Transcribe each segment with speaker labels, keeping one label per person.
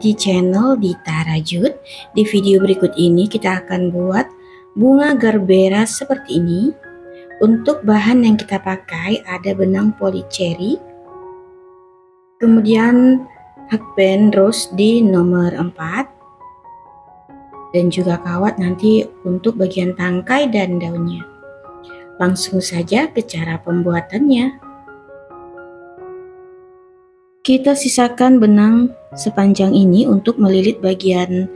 Speaker 1: di channel Dita Rajut. Di video berikut ini kita akan buat bunga gerbera seperti ini. Untuk bahan yang kita pakai ada benang polycherry, kemudian hakben rose di nomor 4, dan juga kawat nanti untuk bagian tangkai dan daunnya. Langsung saja ke cara pembuatannya. Kita sisakan benang sepanjang ini untuk melilit bagian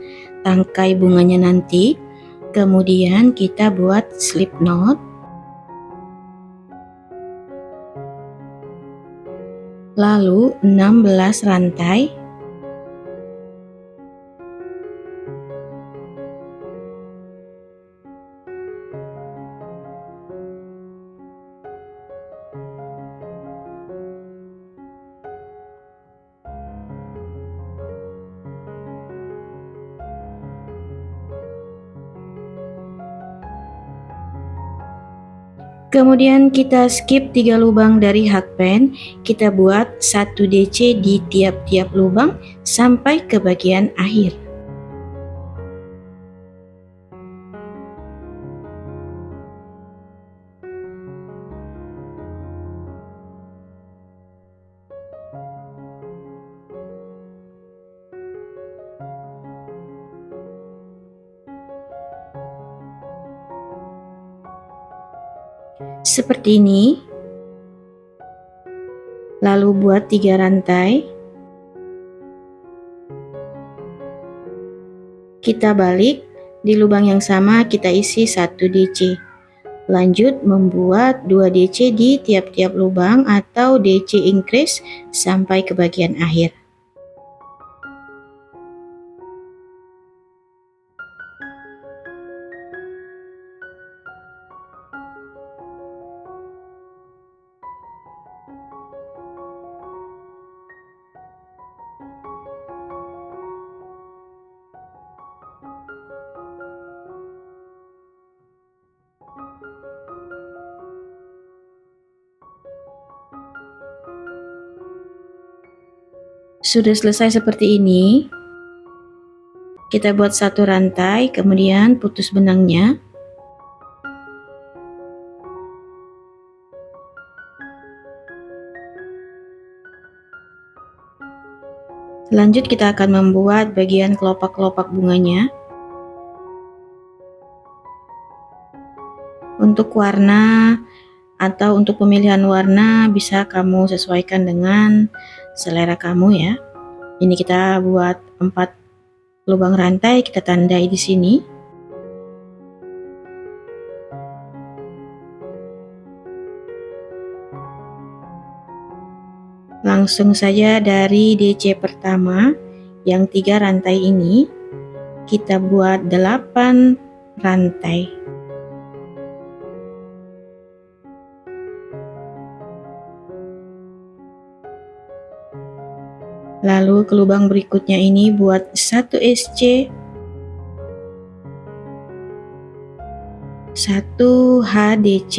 Speaker 1: tangkai bunganya nanti. Kemudian kita buat slip knot. Lalu 16 rantai. Kemudian kita skip 3 lubang dari hakben, kita buat 1 DC di tiap-tiap lubang sampai ke bagian akhir. Seperti ini. Lalu buat 3 rantai. Kita balik, di lubang yang sama kita isi 1 DC. Lanjut membuat 2 DC di tiap-tiap lubang atau DC increase sampai ke bagian akhir. Sudah selesai seperti ini. Kita buat 1 rantai, kemudian putus benangnya. Lanjut kita akan membuat bagian kelopak-kelopak bunganya. Untuk warna atau untuk pemilihan warna bisa kamu sesuaikan dengan selera kamu ya. Ini kita buat 4 lubang rantai, kita tandai di sini. Langsung saja dari DC pertama yang 3 rantai ini kita buat 8 rantai. Lalu ke lubang berikutnya ini buat 1 SC, 1 HDC,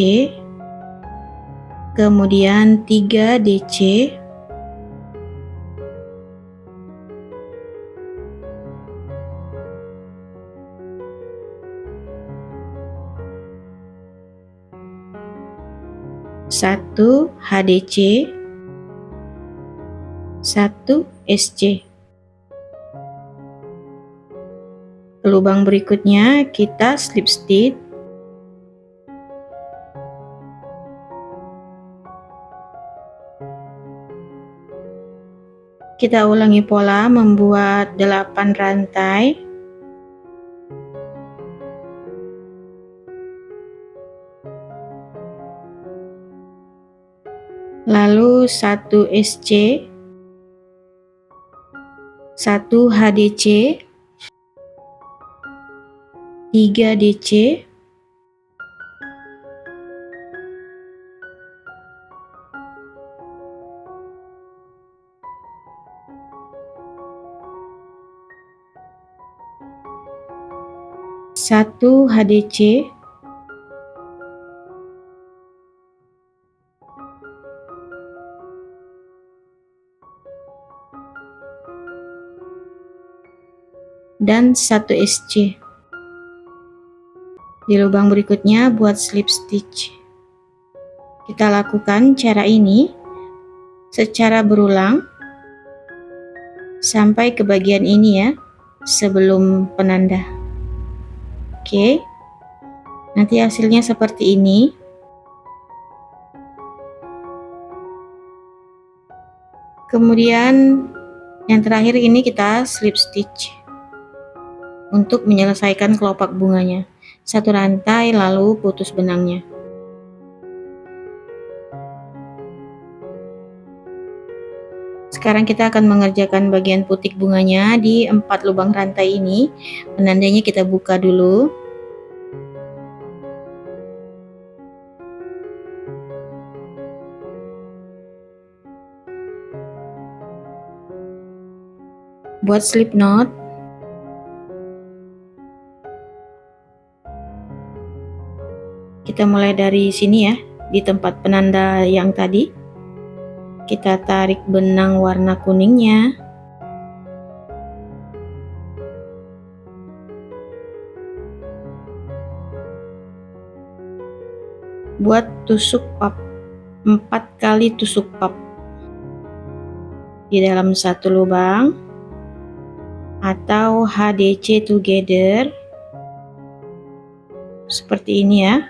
Speaker 1: kemudian 3 DC, satu HDC, 1 SC. Lubang berikutnya kita slip stitch. Kita ulangi pola membuat 8 rantai. Lalu 1 SC, 1 HDC, 3 DC, satu HDC, dan 1 SC. Di lubang berikutnya buat slip stitch. Kita lakukan cara ini secara berulang sampai ke bagian ini ya, sebelum penanda. Oke, nanti hasilnya seperti ini. Kemudian yang terakhir ini kita slip stitch untuk menyelesaikan kelopak bunganya. 1 rantai lalu putus benangnya. Sekarang kita akan mengerjakan bagian putik bunganya di 4 lubang rantai ini. Penandanya kita buka dulu. Buat slip knot, kita mulai dari sini ya, di tempat penanda yang tadi. Kita tarik benang warna kuningnya. Buat tusuk pap, 4 kali tusuk pap di dalam 1 lubang atau HDC together seperti ini ya.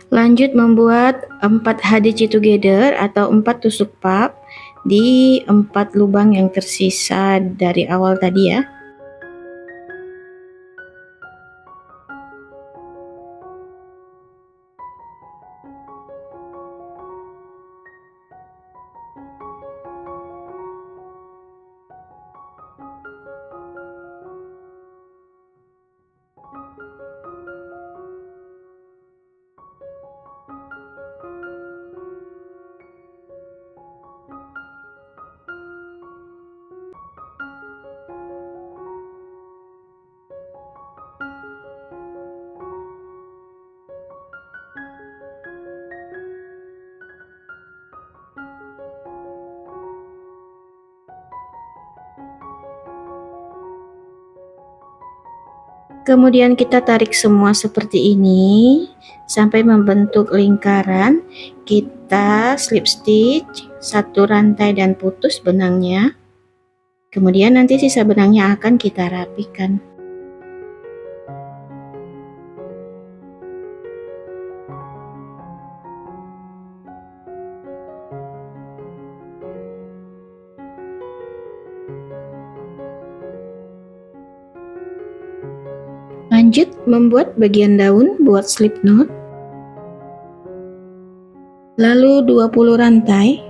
Speaker 1: Lanjut membuat 4 HDC together atau 4 tusuk pap di 4 lubang yang tersisa dari awal tadi ya. Kemudian kita tarik semua seperti ini sampai membentuk lingkaran. Kita slip stitch 1 rantai dan putus benangnya. Kemudian nanti sisa benangnya akan kita rapikan. Lanjut membuat bagian daun buat slip knot. Lalu 20 rantai.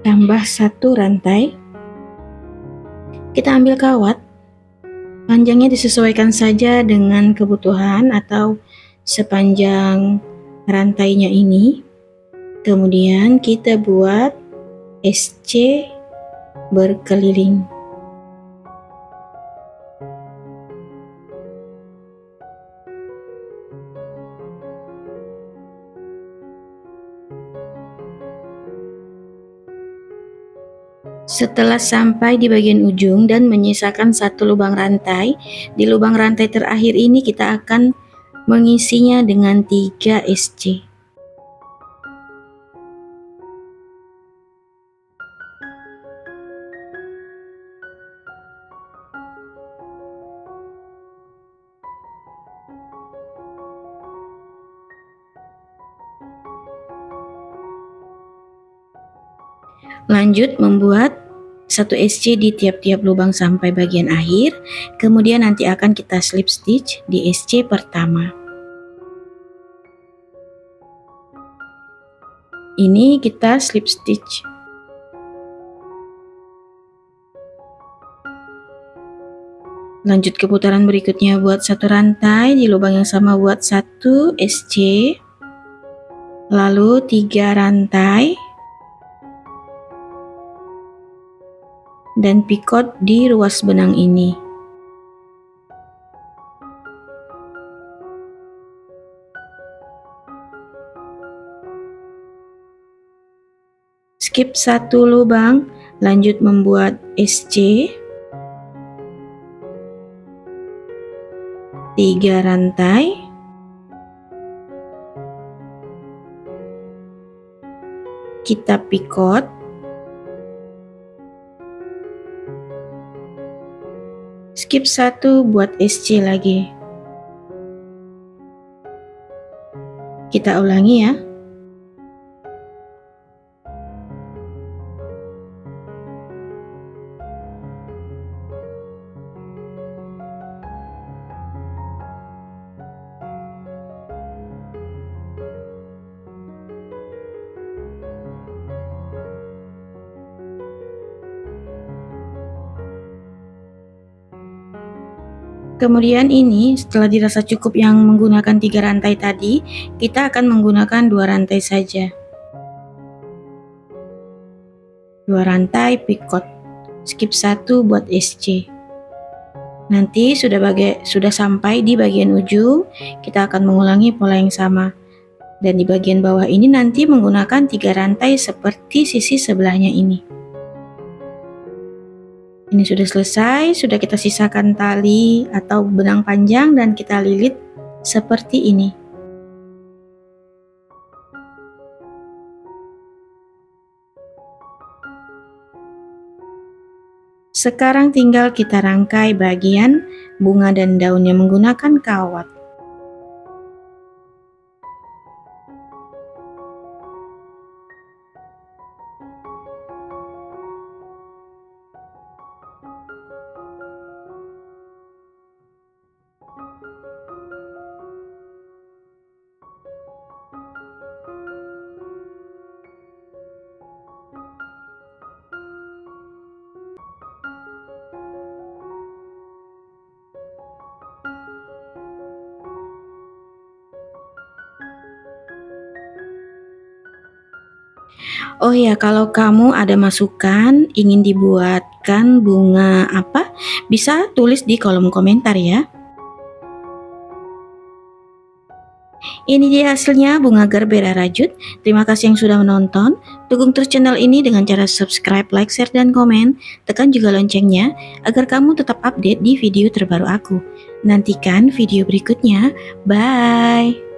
Speaker 1: Tambah 1 rantai. Kita ambil kawat, panjangnya disesuaikan saja dengan kebutuhan atau sepanjang rantainya ini. Kemudian kita buat SC berkeliling. Setelah sampai di bagian ujung dan menyisakan 1 lubang rantai, di lubang rantai terakhir ini kita akan mengisinya dengan 3 SC. Lanjut membuat 1 SC di tiap-tiap lubang sampai bagian akhir. Kemudian nanti akan kita slip stitch di SC pertama. Ini kita slip stitch. Lanjut ke putaran berikutnya, buat 1 rantai di lubang yang sama, buat 1 SC, lalu 3 rantai dan picot di ruas benang ini. Skip 1 lubang, lanjut membuat SC, 3 rantai, kita picot, skip 1 buat SC lagi. Kita ulangi ya. Kemudian ini setelah dirasa cukup yang menggunakan 3 rantai tadi, kita akan menggunakan 2 rantai saja. 2 rantai picot, skip 1 buat SC. Nanti sudah sampai di bagian ujung, kita akan mengulangi pola yang sama. Dan di bagian bawah ini nanti menggunakan 3 rantai seperti sisi sebelahnya ini. Ini sudah selesai, sudah kita sisakan tali atau benang panjang dan kita lilit seperti ini. Sekarang tinggal kita rangkai bagian bunga dan daunnya menggunakan kawat. Oh ya, kalau kamu ada masukan ingin dibuatkan bunga apa, bisa tulis di kolom komentar ya. Ini dia hasilnya bunga gerbera rajut. Terima kasih yang sudah menonton. Dukung terus channel ini dengan cara subscribe, like, share, dan komen. Tekan juga loncengnya agar kamu tetap update di video terbaru aku. Nantikan video berikutnya. Bye!